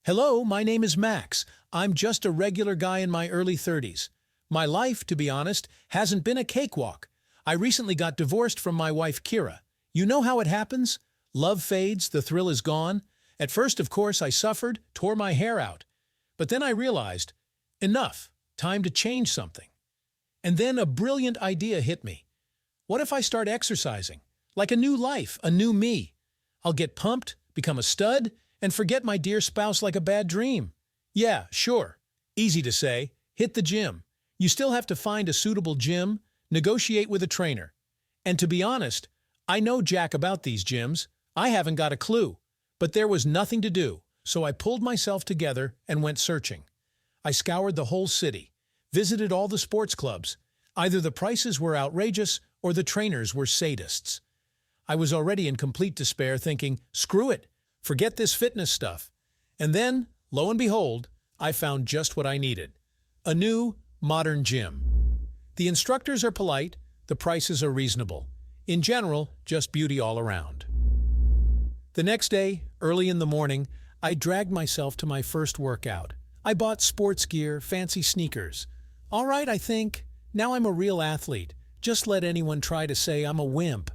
Hello, my name is Max. I'm just a regular guy in my early 30s. My life, to be honest, hasn't been a cakewalk. I recently got divorced from my wife, Kira. You know how it happens? Love fades, the thrill is gone. At first, of course, I suffered, tore my hair out. But then I realized, enough, time to change something. And then a brilliant idea hit me. What if I start exercising? Like a new life, a new me. I'll get pumped, become a stud, and forget my dear spouse like a bad dream. Yeah, sure. Easy to say. Hit the gym. You still have to find a suitable gym, negotiate with a trainer. And to be honest, I know jack about these gyms. I haven't got a clue. But there was nothing to do, so I pulled myself together and went searching. I scoured the whole city, visited all the sports clubs. Either the prices were outrageous or the trainers were sadists. I was already in complete despair, thinking, screw it, forget this fitness stuff. And then, lo and behold, I found just what I needed. A new, modern gym. The instructors are polite, the prices are reasonable. In general, just beauty all around. The next day, early in the morning, I dragged myself to my first workout. I bought sports gear, fancy sneakers. All right, I think. Now I'm a real athlete. Just let anyone try to say I'm a wimp.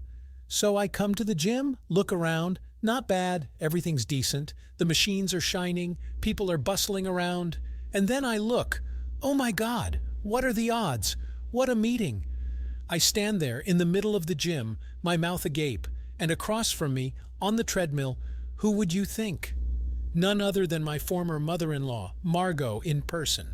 So I come to the gym, look around. Not bad, everything's decent. The machines are shining, people are bustling around. And then I look. Oh my God, what are the odds? What a meeting. I stand there in the middle of the gym, my mouth agape, and across from me, on the treadmill, who would you think? None other than my former mother-in-law, Margo, in person.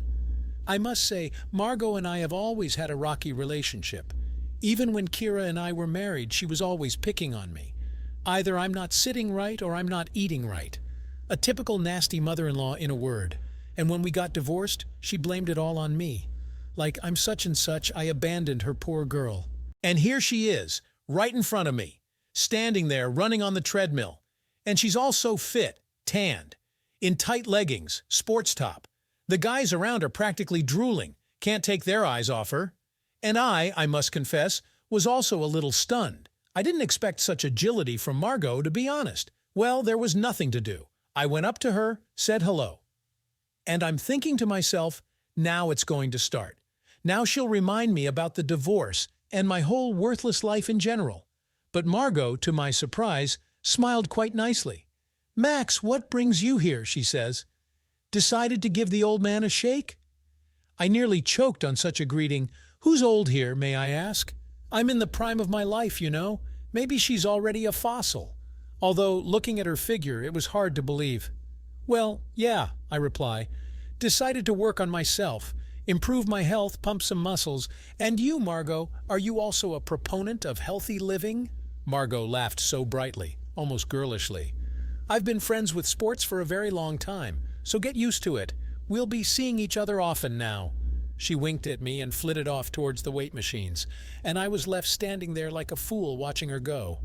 I must say, Margo and I have always had a rocky relationship. Even when Kira and I were married, she was always picking on me. Either I'm not sitting right or I'm not eating right. A typical nasty mother-in-law in a word. And when we got divorced, she blamed it all on me. Like I'm such and such, I abandoned her poor girl. And here she is, right in front of me, standing there running on the treadmill. And she's all so fit, tanned, in tight leggings, sports top. The guys around are practically drooling, can't take their eyes off her. And I must confess, was also a little stunned. I didn't expect such agility from Margo, to be honest. Well, there was nothing to do. I went up to her, said hello. And I'm thinking to myself, now it's going to start. Now she'll remind me about the divorce and my whole worthless life in general. But Margo, to my surprise, smiled quite nicely. "Max, what brings you here?" she says. "Decided to give the old man a shake?" I nearly choked on such a greeting. Who's old here, may I ask? I'm in the prime of my life, you know. Maybe she's already a fossil. Although, looking at her figure, it was hard to believe. "Well, yeah," I reply. "Decided to work on myself, improve my health, pump some muscles. And you, Margo, are you also a proponent of healthy living?" Margo laughed so brightly, almost girlishly. "I've been friends with sports for a very long time, so get used to it. We'll be seeing each other often now." She winked at me and flitted off towards the weight machines, and I was left standing there like a fool watching her go.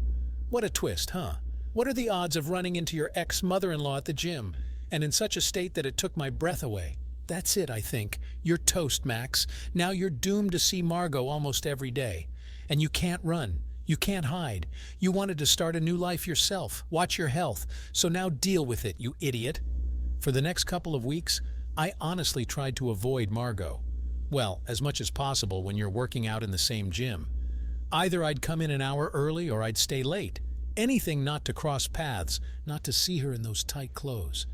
What a twist, huh? What are the odds of running into your ex-mother-in-law at the gym, and in such a state that it took my breath away? That's it, I think. You're toast, Max. Now you're doomed to see Margo almost every day. And you can't run. You can't hide. You wanted to start a new life yourself, watch your health, so now deal with it, you idiot. For the next couple of weeks, I honestly tried to avoid Margo. Well, as much as possible when you're working out in the same gym. Either I'd come in an hour early or I'd stay late. Anything not to cross paths, not to see her in those tight clothes.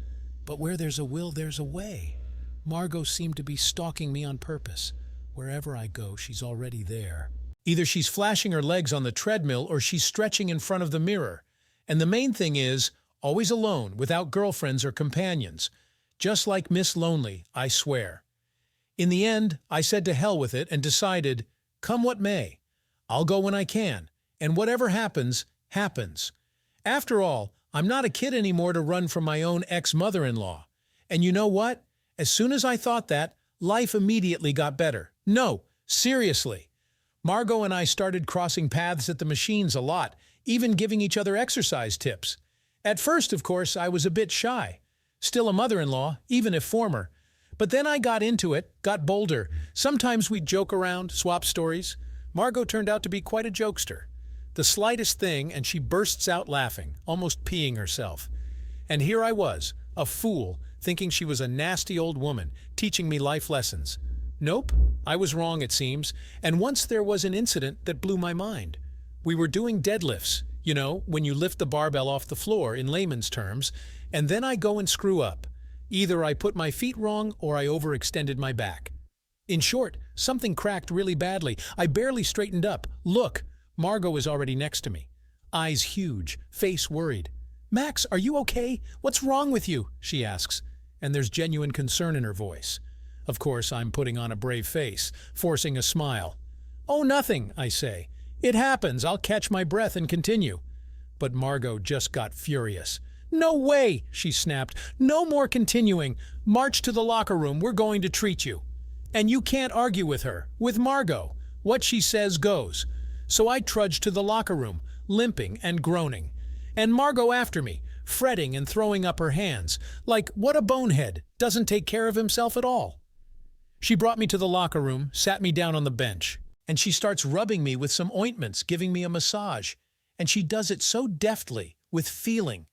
But where there's a will, there's a way. Margo seemed to be stalking me on purpose. Wherever I go, she's already there. Either she's flashing her legs on the treadmill or she's stretching in front of the mirror. And the main thing is, always alone, without girlfriends or companions. Just like Miss Lonely, I swear. In the end, I said to hell with it and decided, come what may. I'll go when I can, and whatever happens, happens. After all, I'm not a kid anymore to run from my own ex-mother-in-law. And you know what? As soon as I thought that, life immediately got better. No, seriously. Margo and I started crossing paths at the machines a lot, even giving each other exercise tips. At first, of course, I was a bit shy. Still a mother-in-law, even if former. But then I got into it, got bolder. Sometimes we'd joke around, swap stories. Margo turned out to be quite a jokester. The slightest thing, and she bursts out laughing, almost peeing herself. And here I was, a fool, thinking she was a nasty old woman, teaching me life lessons. Nope, I was wrong it seems, and once there was an incident that blew my mind. We were doing deadlifts, you know, when you lift the barbell off the floor in layman's terms, and then I go and screw up. Either I put my feet wrong or I overextended my back. In short, something cracked really badly. I barely straightened up. Look, Margo is already next to me. Eyes huge, face worried. "Max, are you okay? What's wrong with you?" she asks, and there's genuine concern in her voice. Of course, I'm putting on a brave face, forcing a smile. "Oh, nothing," I say. "It happens. I'll catch my breath and continue." But Margo just got furious. "No way," she snapped. "No more continuing. March to the locker room. We're going to treat you." And you can't argue with her, with Margo. What she says goes. So I trudged to the locker room, limping and groaning. And Margo after me, fretting and throwing up her hands, like, what a bonehead, doesn't take care of himself at all. She brought me to the locker room, sat me down on the bench, and she starts rubbing me with some ointments, giving me a massage. And she does it so deftly, with feeling.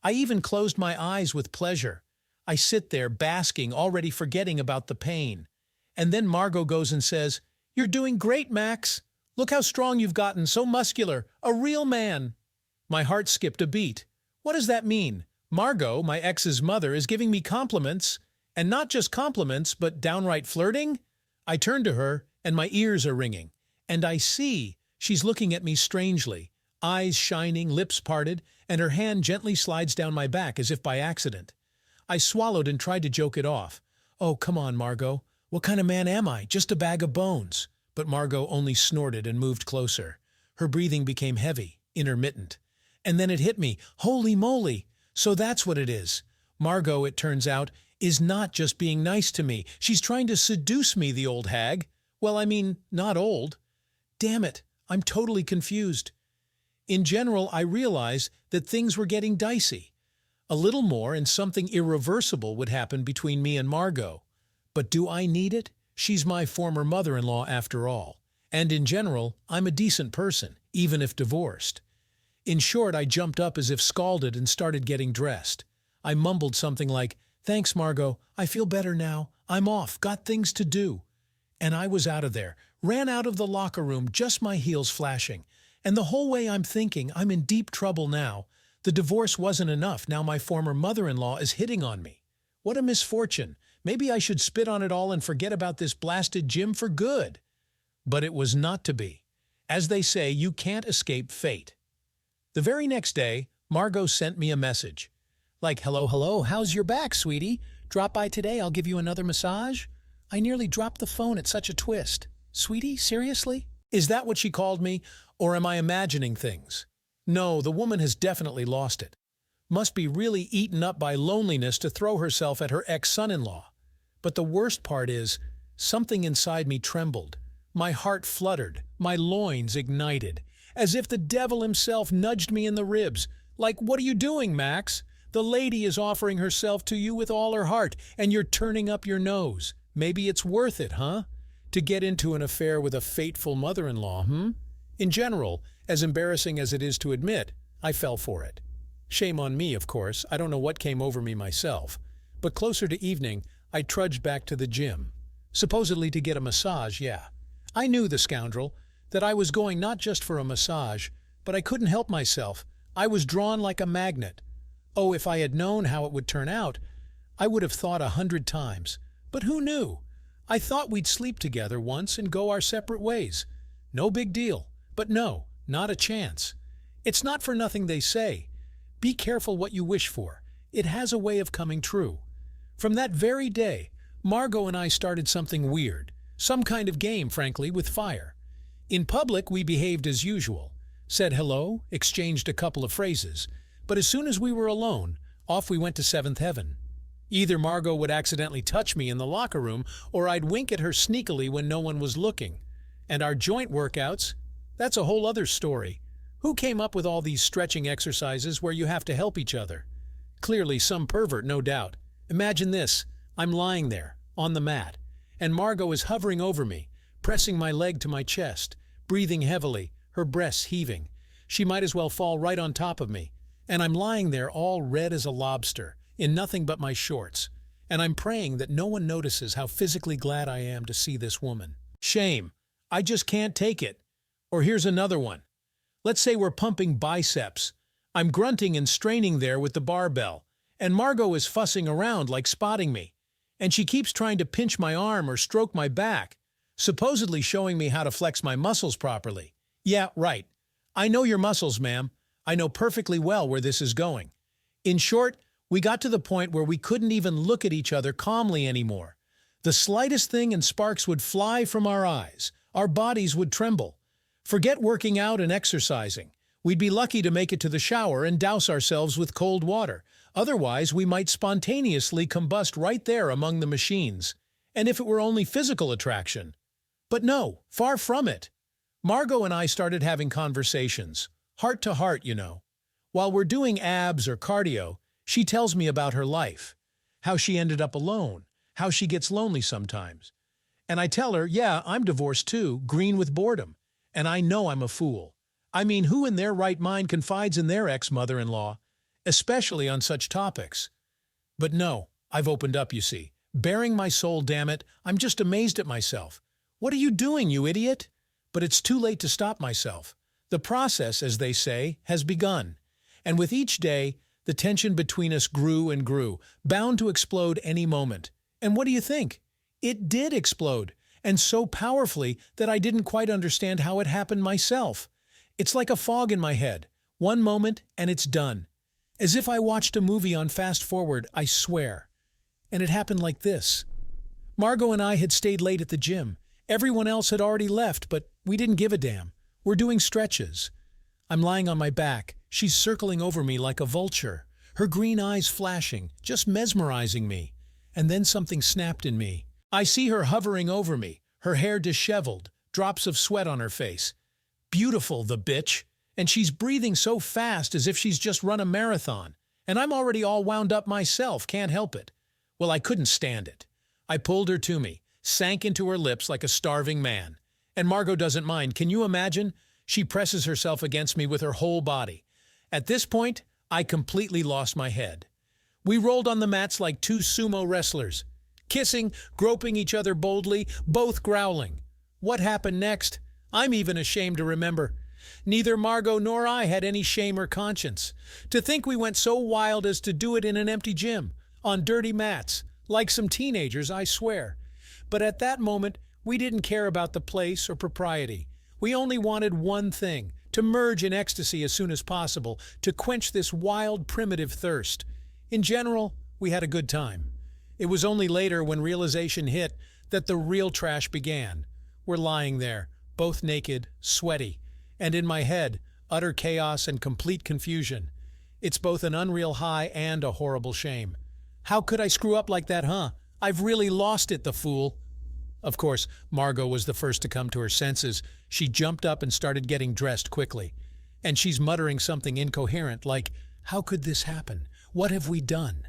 I even closed my eyes with pleasure. I sit there basking, already forgetting about the pain. And then Margo goes and says, "You're doing great, Max. Look how strong you've gotten, so muscular, a real man." My heart skipped a beat. What does that mean? Margo, my ex's mother, is giving me compliments, and not just compliments, but downright flirting? I turn to her, and my ears are ringing, and I see she's looking at me strangely, eyes shining, lips parted, and her hand gently slides down my back as if by accident. I swallowed and tried to joke it off. "Oh, come on, Margo. What kind of man am I? Just a bag of bones." But Margo only snorted and moved closer. Her breathing became heavy, intermittent. And then it hit me. Holy moly! So that's what it is. Margo, it turns out, is not just being nice to me. She's trying to seduce me, the old hag. Well, I mean, not old. Damn it, I'm totally confused. In general, I realized that things were getting dicey. A little more and something irreversible would happen between me and Margo. But do I need it? She's my former mother-in-law after all. And in general, I'm a decent person, even if divorced. In short, I jumped up as if scalded and started getting dressed. I mumbled something like, "Thanks, Margo. I feel better now. I'm off. Got things to do." And I was out of there, ran out of the locker room, just my heels flashing. And the whole way I'm thinking, I'm in deep trouble now. The divorce wasn't enough. Now my former mother-in-law is hitting on me. What a misfortune. Maybe I should spit on it all and forget about this blasted gym for good. But it was not to be. As they say, you can't escape fate. The very next day, Margo sent me a message. Like, hello, how's your back, sweetie? Drop by today, I'll give you another massage? I nearly dropped the phone at such a twist. Sweetie, seriously? Is that what she called me, or am I imagining things? No, the woman has definitely lost it. Must be really eaten up by loneliness to throw herself at her ex-son-in-law. But the worst part is, something inside me trembled. My heart fluttered, my loins ignited, as if the devil himself nudged me in the ribs. Like, what are you doing, Max? The lady is offering herself to you with all her heart, and you're turning up your nose. Maybe it's worth it, huh? To get into an affair with a fateful mother-in-law, In general, as embarrassing as it is to admit, I fell for it. Shame on me, of course. I don't know what came over me myself. But closer to evening, I trudged back to the gym. Supposedly to get a massage, yeah. I knew, the scoundrel, that I was going not just for a massage, but I couldn't help myself. I was drawn like a magnet. Oh, if I had known how it would turn out, I would have thought 100 times. But who knew? I thought we'd sleep together once and go our separate ways. No big deal. But no, not a chance. It's not for nothing they say. Be careful what you wish for. It has a way of coming true. From that very day, Margo and I started something weird. Some kind of game, frankly, with fire. In public, we behaved as usual. Said hello, exchanged a couple of phrases. But as soon as we were alone, off we went to seventh heaven. Either Margo would accidentally touch me in the locker room, or I'd wink at her sneakily when no one was looking. And our joint workouts? That's a whole other story. Who came up with all these stretching exercises where you have to help each other? Clearly some pervert, no doubt. Imagine this. I'm lying there, on the mat, and Margo is hovering over me, pressing my leg to my chest, breathing heavily, her breasts heaving. She might as well fall right on top of me. And I'm lying there all red as a lobster, in nothing but my shorts. and I'm praying that no one notices how physically glad I am to see this woman. Shame. I just can't take it. Or here's another one. Let's say we're pumping biceps. I'm grunting and straining there with the barbell, and Margo is fussing around like spotting me. And she keeps trying to pinch my arm or stroke my back, supposedly showing me how to flex my muscles properly. Yeah, right. I know your muscles, ma'am. I know perfectly well where this is going. In short, we got to the point where we couldn't even look at each other calmly anymore. The slightest thing and sparks would fly from our eyes. Our bodies would tremble. Forget working out and exercising. We'd be lucky to make it to the shower and douse ourselves with cold water. Otherwise, we might spontaneously combust right there among the machines. And if it were only physical attraction. But no, far from it. Margo and I started having conversations. Heart to heart, you know. While we're doing abs or cardio, she tells me about her life. How she ended up alone. How she gets lonely sometimes. And I tell her, yeah, I'm divorced too, green with boredom. And I know I'm a fool. I mean, who in their right mind confides in their ex-mother-in-law? Especially on such topics. But no, I've opened up, you see. Bearing my soul, damn it, I'm just amazed at myself. What are you doing, you idiot? But it's too late to stop myself. The process, as they say, has begun. And with each day, the tension between us grew and grew, bound to explode any moment. And what do you think? It did explode, and so powerfully that I didn't quite understand how it happened myself. It's like a fog in my head. One moment, and it's done. As if I watched a movie on fast forward, I swear. And it happened like this. Margo and I had stayed late at the gym. Everyone else had already left, but we didn't give a damn. We're doing stretches. I'm lying on my back. She's circling over me like a vulture, her green eyes flashing, just mesmerizing me. And then something snapped in me. I see her hovering over me, her hair disheveled, drops of sweat on her face. Beautiful, the bitch. And she's breathing so fast as if she's just run a marathon. And I'm already all wound up myself, can't help it. Well, I couldn't stand it. I pulled her to me, sank into her lips like a starving man. And Margo doesn't mind, can you imagine? She presses herself against me with her whole body. At this point, I completely lost my head. We rolled on the mats like two sumo wrestlers, kissing, groping each other boldly, both growling. What happened next? I'm even ashamed to remember. Neither Margo nor I had any shame or conscience. To think we went so wild as to do it in an empty gym, on dirty mats, like some teenagers, I swear. But at that moment, we didn't care about the place or propriety. We only wanted one thing, to merge in ecstasy as soon as possible, to quench this wild, primitive thirst. In general, we had a good time. It was only later, when realization hit, that the real trash began. We're lying there, both naked, sweaty, and in my head, utter chaos and complete confusion. It's both an unreal high and a horrible shame. How could I screw up like that, huh? I've really lost it, the fool. Of course, Margo was the first to come to her senses. She jumped up and started getting dressed quickly. And she's muttering something incoherent like, how could this happen? What have we done?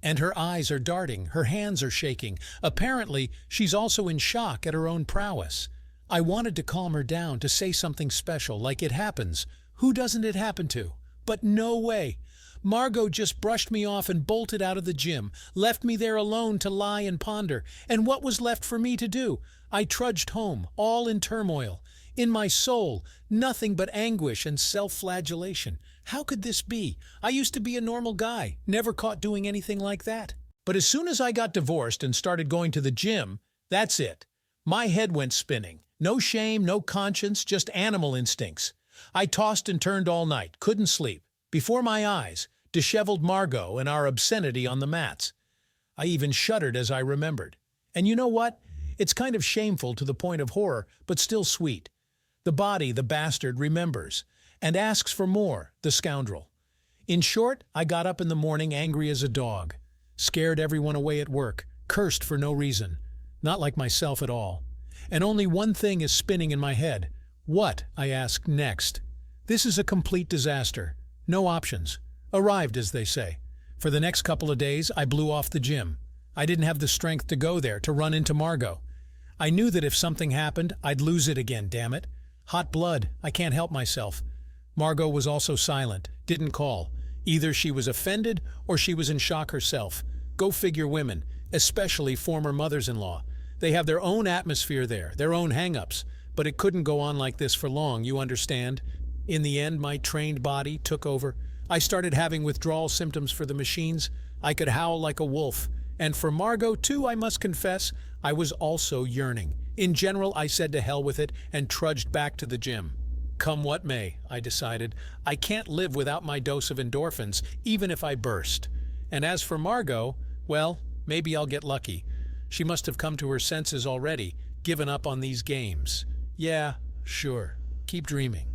And her eyes are darting, her hands are shaking. Apparently, she's also in shock at her own prowess. I wanted to calm her down, to say something special, like it happens. Who doesn't it happen to? But no way. Margo just brushed me off and bolted out of the gym, left me there alone to lie and ponder. And what was left for me to do? I trudged home, all in turmoil. In my soul, nothing but anguish and self-flagellation. How could this be? I used to be a normal guy, never caught doing anything like that. But as soon as I got divorced and started going to the gym, that's it. My head went spinning. No shame, no conscience, just animal instincts. I tossed and turned all night, couldn't sleep. Before my eyes, disheveled Margo and our obscenity on the mats. I even shuddered as I remembered. And you know what? It's kind of shameful to the point of horror, but still sweet. The body, the bastard, remembers, and asks for more, the scoundrel. In short, I got up in the morning angry as a dog, scared everyone away at work, cursed for no reason, not like myself at all. And only one thing is spinning in my head. What, I asked, next? This is a complete disaster. No options. Arrived, as they say. For the next couple of days, I blew off the gym. I didn't have the strength to go there, to run into Margo. I knew that if something happened, I'd lose it again, damn it. Hot blood, I can't help myself. Margo was also silent, didn't call. Either she was offended or she was in shock herself. Go figure, women. especially former mothers-in-law. They have their own atmosphere there, their own hang-ups, but it couldn't go on like this for long, you understand? In the end, my trained body took over. I started having withdrawal symptoms for the machines. I could howl like a wolf. And for Margo, too, I must confess, I was also yearning. In general, I said to hell with it and trudged back to the gym. Come what may, I decided. I can't live without my dose of endorphins, even if I burst. And as for Margo, well, maybe I'll get lucky. She must have come to her senses already, given up on these games. Yeah, sure. Keep dreaming.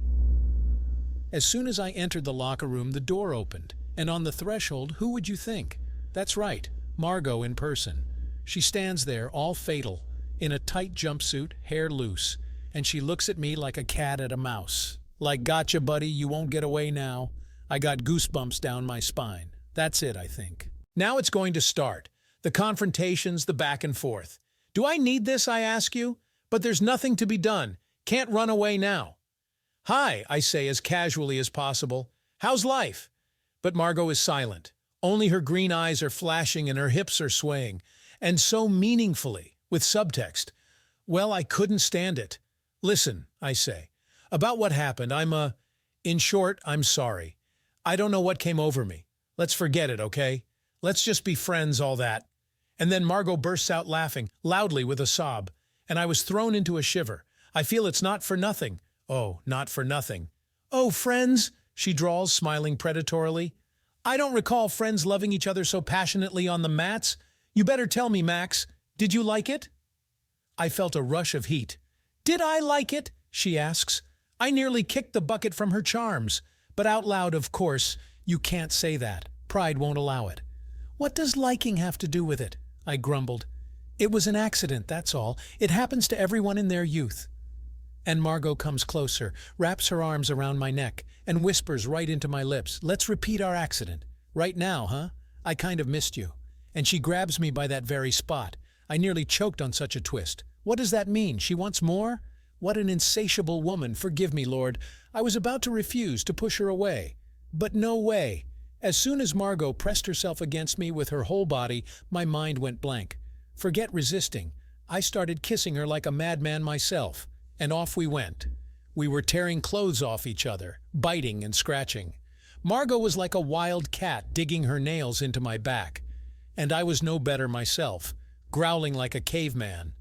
As soon as I entered the locker room, the door opened, and on the threshold, who would you think? That's right, Margo in person. She stands there, all fatal, in a tight jumpsuit, hair loose, and she looks at me like a cat at a mouse. Like, gotcha, buddy, you won't get away now. I got goosebumps down my spine. That's it, I think. Now it's going to start. The confrontations, the back and forth. Do I need this, I ask you? But there's nothing to be done. Can't run away now. Hi, I say as casually as possible. How's life? But Margo is silent. Only her green eyes are flashing and her hips are swaying. And so meaningfully, with subtext. Well, I couldn't stand it. Listen, I say. About what happened, in short, I'm sorry. I don't know what came over me. Let's forget it, okay? Let's just be friends, all that. And then Margo bursts out laughing, loudly with a sob. And I was thrown into a shiver. I feel it's not for nothing. Oh, not for nothing. Oh, friends, she drawls, smiling predatorily. I don't recall friends loving each other so passionately on the mats. You better tell me, Max, did you like it? I felt a rush of heat. Did I like it? She asks. I nearly kicked the bucket from her charms. But out loud, of course, you can't say that. Pride won't allow it. What does liking have to do with it? I grumbled. It was an accident, that's all. It happens to everyone in their youth. And Margo comes closer, wraps her arms around my neck, and whispers right into my lips, let's repeat our accident. Right now, huh? I kind of missed you. And she grabs me by that very spot. I nearly choked on such a twist. What does that mean? She wants more? What an insatiable woman, forgive me, Lord. I was about to refuse, to push her away. But no way. As soon as Margo pressed herself against me with her whole body, my mind went blank. Forget resisting. I started kissing her like a madman myself. And off we went. We were tearing clothes off each other, biting and scratching. Margo was like a wild cat digging her nails into my back. And I was no better myself, growling like a caveman.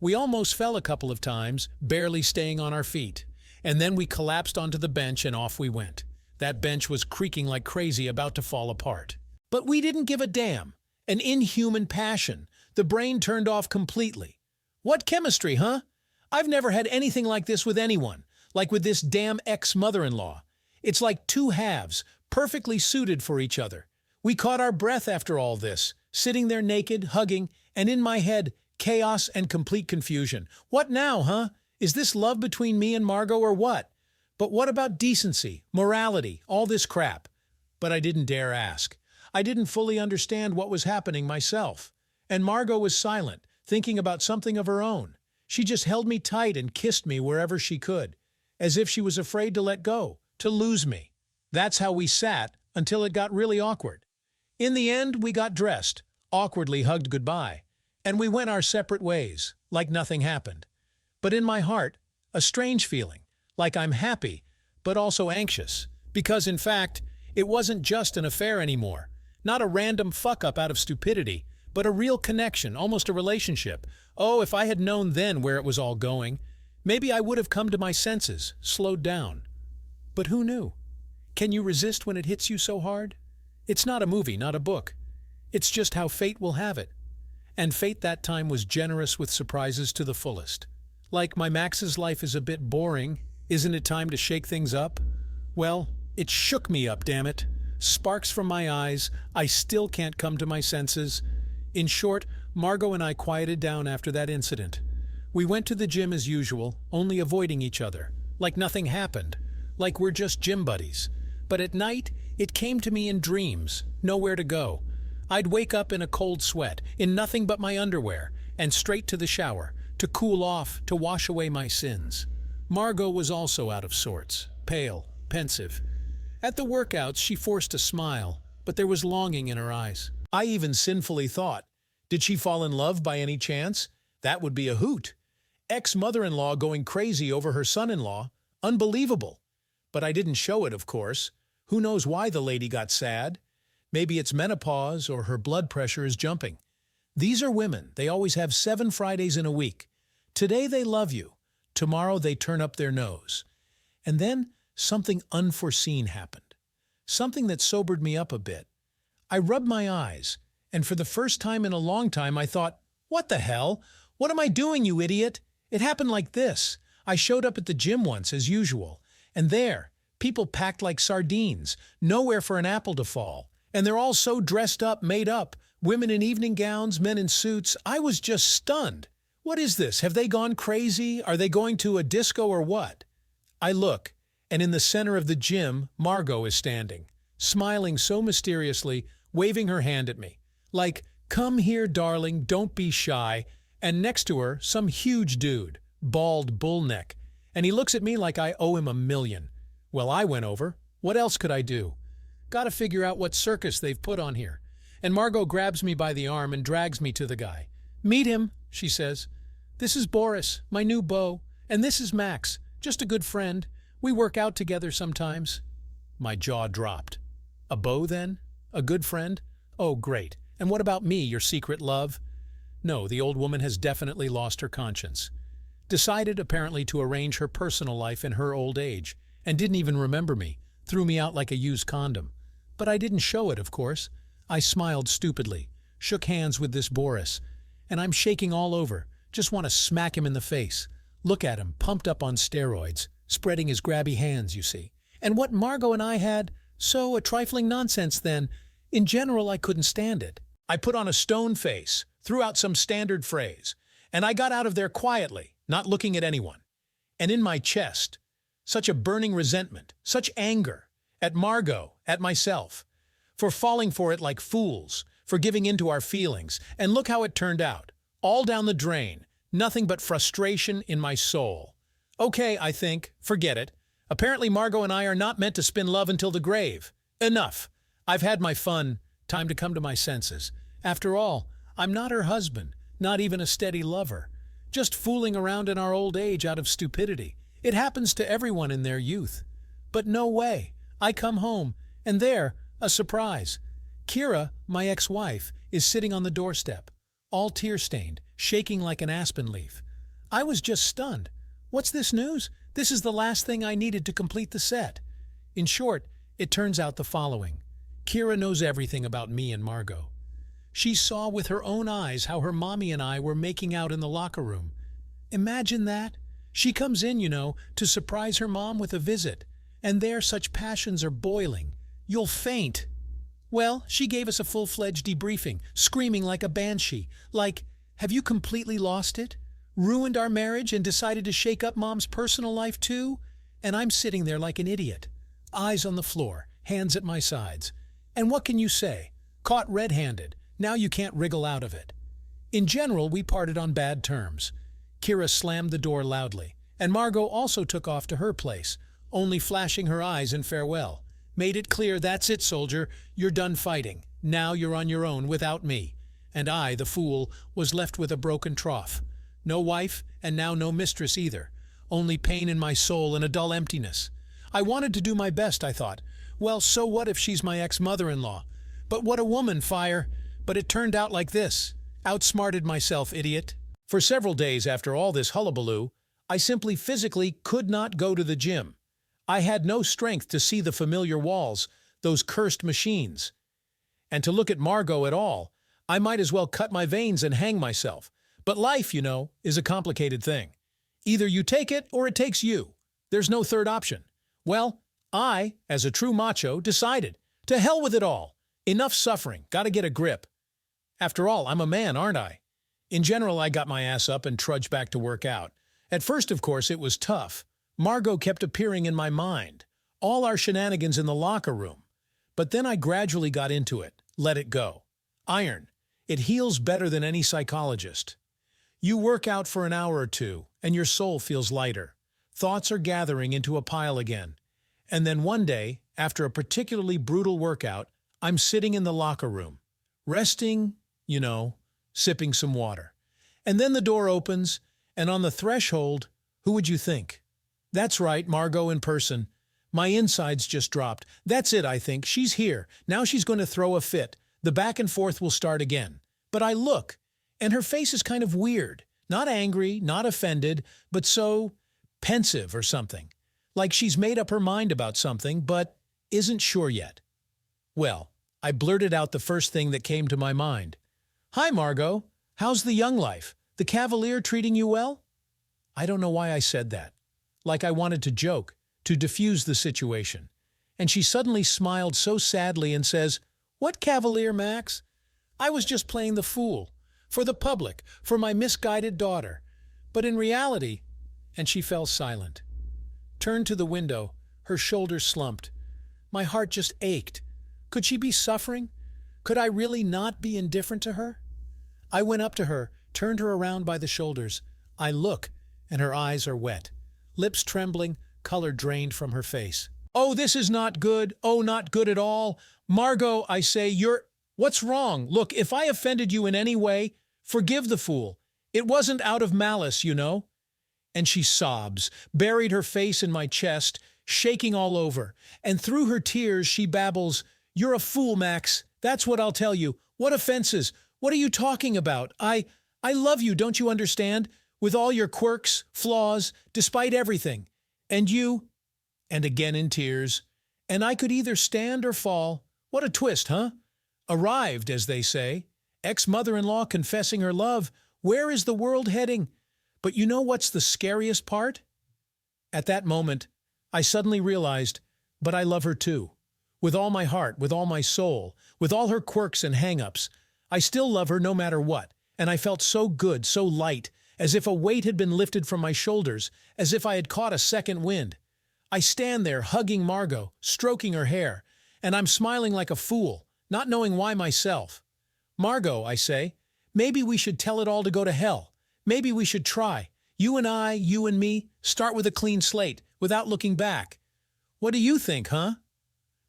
We almost fell a couple of times, barely staying on our feet. And then we collapsed onto the bench and off we went. That bench was creaking like crazy, about to fall apart. But we didn't give a damn. An inhuman passion. The brain turned off completely. What chemistry, huh? I've never had anything like this with anyone, like with this damn ex-mother-in-law. It's like two halves, perfectly suited for each other. We caught our breath after all this, sitting there naked, hugging, and in my head, chaos and complete confusion. What now, huh? Is this love between me and Margo or what? But what about decency, morality, all this crap? But I didn't dare ask. I didn't fully understand what was happening myself. And Margo was silent, thinking about something of her own. She just held me tight and kissed me wherever she could, as if she was afraid to let go, to lose me. That's how we sat until it got really awkward. In the end, we got dressed, awkwardly hugged goodbye, and we went our separate ways, like nothing happened. But in my heart, a strange feeling, like I'm happy, but also anxious, because in fact, it wasn't just an affair anymore, not a random fuck-up out of stupidity, but a real connection, almost a relationship. Oh, if I had known then where it was all going, maybe I would have come to my senses, slowed down. But who knew? Can you resist when it hits you so hard? It's not a movie, not a book. It's just how fate will have it. And fate that time was generous with surprises to the fullest. Like my Max's life is a bit boring, isn't it time to shake things up? Well, it shook me up, damn it. Sparks from my eyes, I still can't come to my senses. In short, Margo and I quieted down after that incident. We went to the gym as usual, only avoiding each other, like nothing happened, like we're just gym buddies. But at night, it came to me in dreams, nowhere to go. I'd wake up in a cold sweat, in nothing but my underwear, and straight to the shower, to cool off, to wash away my sins. Margo was also out of sorts, pale, pensive. At the workouts, she forced a smile, but there was longing in her eyes. I even sinfully thought, Did she fall in love by any chance? That would be a hoot. Ex-mother-in-law going crazy over her son-in-law. Unbelievable. But I didn't show it, of course. Who knows why the lady got sad? Maybe it's menopause or her blood pressure is jumping. These are women. They always have 7 Fridays in a week. Today they love you. Tomorrow they turn up their nose. And then something unforeseen happened. Something that sobered me up a bit. I rubbed my eyes, and for the first time in a long time I thought, what the hell? What am I doing, you idiot? It happened like this. I showed up at the gym once, as usual, and there, people packed like sardines, nowhere for an apple to fall. And they're all so dressed up, made up, women in evening gowns, men in suits. I was just stunned. What is this? Have they gone crazy? Are they going to a disco or what? I look, and in the center of the gym, Margo is standing, smiling so mysteriously, waving her hand at me. Like, come here, darling, don't be shy. And next to her, some huge dude, bald bull neck. And he looks at me like I owe him $1 million. Well, I went over. What else could I do? Gotta figure out what circus they've put on here. And Margo grabs me by the arm and drags me to the guy. Meet him, she says. This is Boris, my new beau. And this is Max, just a good friend. We work out together sometimes. My jaw dropped. A beau, then? A good friend? Oh, great. And what about me, your secret love? No, the old woman has definitely lost her conscience. Decided, apparently, to arrange her personal life in her old age, and didn't even remember me, threw me out like a used condom. But I didn't show it, of course. I smiled stupidly, shook hands with this Boris, and I'm shaking all over, just want to smack him in the face. Look at him, pumped up on steroids, spreading his grabby hands, you see. And what Margo and I had, so a trifling nonsense then. In general, I couldn't stand it. I put on a stone face, threw out some standard phrase, and I got out of there quietly, not looking at anyone. And in my chest, such a burning resentment, such anger, at Margo, at myself, for falling for it like fools, for giving in to our feelings, and look how it turned out. All down the drain, nothing but frustration in my soul. Okay, I think, forget it. Apparently Margo and I are not meant to spin love until the grave. Enough. I've had my fun. Time to come to my senses. After all, I'm not her husband, not even a steady lover. Just fooling around in our old age out of stupidity. It happens to everyone in their youth. But no way. I come home, and there, a surprise. Kira, my ex-wife, is sitting on the doorstep, all tear-stained, shaking like an aspen leaf. I was just stunned. What's this news? This is the last thing I needed to complete the set. In short, it turns out the following. Kira knows everything about me and Margo. She saw with her own eyes how her mommy and I were making out in the locker room. Imagine that. She comes in, you know, to surprise her mom with a visit. And there such passions are boiling. You'll faint. Well, she gave us a full-fledged debriefing, screaming like a banshee. Like, have you completely lost it? Ruined our marriage and decided to shake up Mom's personal life too? And I'm sitting there like an idiot. Eyes on the floor, hands at my sides. And what can you say? Caught red-handed. Now you can't wriggle out of it. In general, we parted on bad terms. Kira slammed the door loudly, and Margo also took off to her place, only flashing her eyes in farewell. Made it clear, that's it, soldier, you're done fighting. Now you're on your own without me. And I, the fool, was left with a broken trough. No wife, and now no mistress either. Only pain in my soul and a dull emptiness. I wanted to do my best, I thought. Well, so what if she's my ex-mother-in-law? But what a woman, fire! But it turned out like this. Outsmarted myself, idiot. For several days after all this hullabaloo, I simply physically could not go to the gym. I had no strength to see the familiar walls, those cursed machines. And to look at Margo at all, I might as well cut my veins and hang myself. But life, you know, is a complicated thing. Either you take it or it takes you. There's no third option. Well, I, as a true macho, decided. To hell with it all. Enough suffering. Gotta get a grip. After all, I'm a man, aren't I? In general, I got my ass up and trudged back to work out. At first, of course, it was tough. Margo kept appearing in my mind. All our shenanigans in the locker room. But then I gradually got into it. Let it go. Iron. It heals better than any psychologist. You work out for an hour or two, and your soul feels lighter. Thoughts are gathering into a pile again. And then one day, after a particularly brutal workout, I'm sitting in the locker room. Resting, you know, sipping some water. And then the door opens, and on the threshold, who would you think? That's right, Margo in person. My insides just dropped. That's it, I think. She's here. Now she's going to throw a fit. The back and forth will start again. But I look, and her face is kind of weird. Not angry, not offended, but so pensive or something. Like she's made up her mind about something, but isn't sure yet. Well, I blurted out the first thing that came to my mind. Hi, Margo. How's the young life? The Cavalier treating you well? I don't know why I said that. Like I wanted to joke, to diffuse the situation. And she suddenly smiled so sadly and says, What Cavalier, Max? I was just playing the fool. For the public, for my misguided daughter. But in reality, and she fell silent. Turned to the window, her shoulders slumped. My heart just ached. Could she be suffering? Could I really not be indifferent to her? I went up to her, turned her around by the shoulders. I look, and her eyes are wet. Lips trembling, color drained from her face. Oh, this is not good. Oh, not good at all. Margo, I say, what's wrong? Look, if I offended you in any way, forgive the fool. It wasn't out of malice, you know. And she sobs, buried her face in my chest, shaking all over. And through her tears, she babbles, You're a fool, Max. That's what I'll tell you. What offenses? What are you talking about? I love you, don't you understand? With all your quirks, flaws, despite everything. And you, and again in tears, and I could either stand or fall. What a twist, huh? Arrived, as they say. Ex-mother-in-law confessing her love. Where is the world heading? But you know what's the scariest part? At that moment, I suddenly realized, but I love her too. With all my heart, with all my soul, with all her quirks and hang-ups. I still love her no matter what, and I felt so good, so light, as if a weight had been lifted from my shoulders, as if I had caught a second wind. I stand there hugging Margo, stroking her hair, and I'm smiling like a fool, not knowing why myself. Margo, I say, maybe we should tell it all to go to hell. Maybe we should try. You and I, you and me, start with a clean slate, without looking back. What do you think, huh?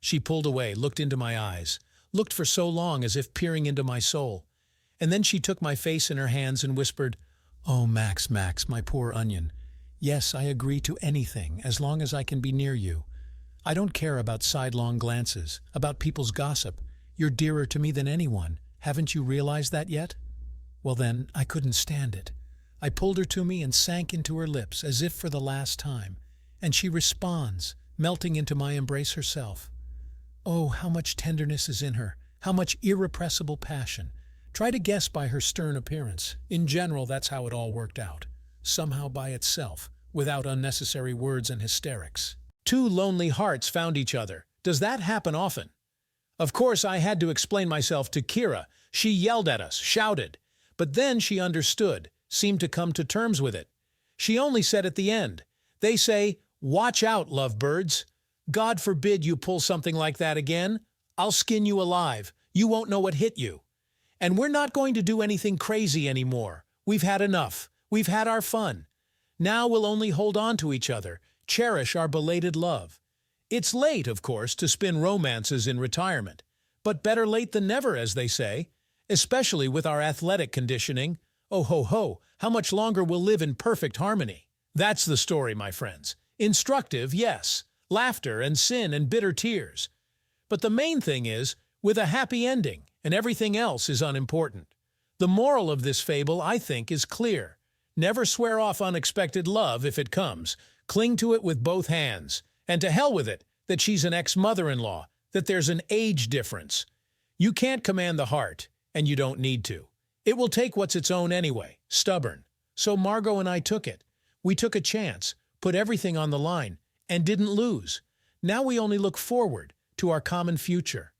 She pulled away, looked into my eyes, looked for so long as if peering into my soul. And then she took my face in her hands and whispered, Oh, Max, Max, my poor onion. Yes, I agree to anything, as long as I can be near you. I don't care about sidelong glances, about people's gossip. You're dearer to me than anyone. Haven't you realized that yet? Well then, I couldn't stand it. I pulled her to me and sank into her lips, as if for the last time. And she responds, melting into my embrace herself. Oh, how much tenderness is in her, how much irrepressible passion. Try to guess by her stern appearance. In general, that's how it all worked out. Somehow by itself, without unnecessary words and hysterics. Two lonely hearts found each other. Does that happen often? Of course, I had to explain myself to Kira. She yelled at us, shouted. But then she understood, seemed to come to terms with it. She only said at the end, They say, watch out, lovebirds. God forbid you pull something like that again. I'll skin you alive. You won't know what hit you. And we're not going to do anything crazy anymore. We've had enough. We've had our fun. Now we'll only hold on to each other, cherish our belated love. It's late, of course, to spin romances in retirement. But better late than never, as they say. Especially with our athletic conditioning. Oh ho ho, how much longer we'll live in perfect harmony. That's the story, my friends. Instructive, yes. Laughter and sin and bitter tears. But the main thing is, with a happy ending, and everything else is unimportant. The moral of this fable, I think, is clear. Never swear off unexpected love if it comes. Cling to it with both hands. And to hell with it, that she's an ex-mother-in-law, that there's an age difference. You can't command the heart, and you don't need to. It will take what's its own anyway, stubborn. So Margo and I took it. We took a chance, put everything on the line, and didn't lose. Now we only look forward to our common future.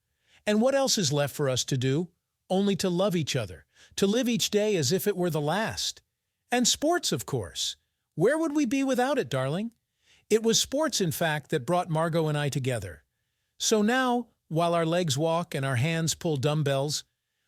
And what else is left for us to do? Only to love each other, to live each day as if it were the last. And sports, of course. Where would we be without it, darling? It was sports, in fact, that brought Margo and I together. So now, while our legs walk and our hands pull dumbbells,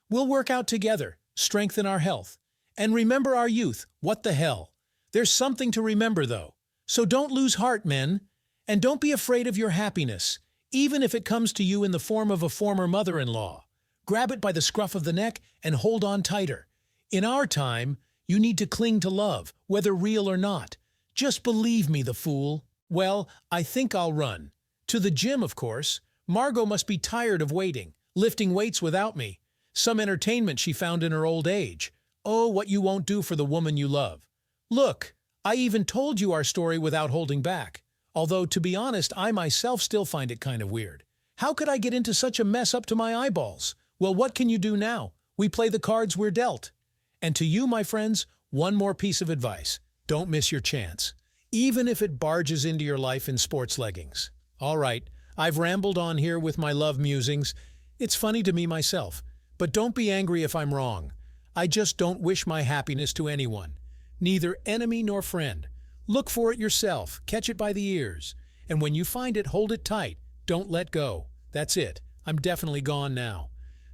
we'll work out together, strengthen our health, and remember our youth. What the hell? There's something to remember, though. So don't lose heart, men. And don't be afraid of your happiness, even if it comes to you in the form of a former mother-in-law. Grab it by the scruff of the neck and hold on tighter. In our time, you need to cling to love, whether real or not. Just believe me, the fool. Well, I think I'll run. To the gym, of course. Margo must be tired of waiting, lifting weights without me. Some entertainment she found in her old age. Oh, what you won't do for the woman you love. Look, I even told you our story without holding back. Although, to be honest, I myself still find it kind of weird. How could I get into such a mess up to my eyeballs? Well, what can you do now? We play the cards we're dealt. And to you, my friends, one more piece of advice. Don't miss your chance, even if it barges into your life in sports leggings. All right, I've rambled on here with my love musings. It's funny to me myself, but don't be angry if I'm wrong. I just don't wish my happiness to anyone, neither enemy nor friend. Look for it yourself, catch it by the ears, and when you find it, hold it tight. Don't let go. That's it. I'm definitely gone now.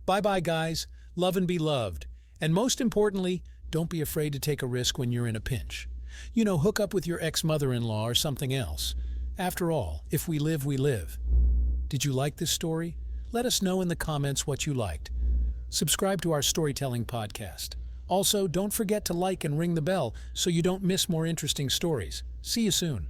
Bye-bye, guys. Love and be loved. And most importantly, don't be afraid to take a risk when you're in a pinch. You know, hook up with your ex-mother-in-law or something else. After all, if we live, we live. Did you like this story? Let us know in the comments what you liked. Subscribe to our storytelling podcast. Also, don't forget to like and ring the bell so you don't miss more interesting stories. See you soon.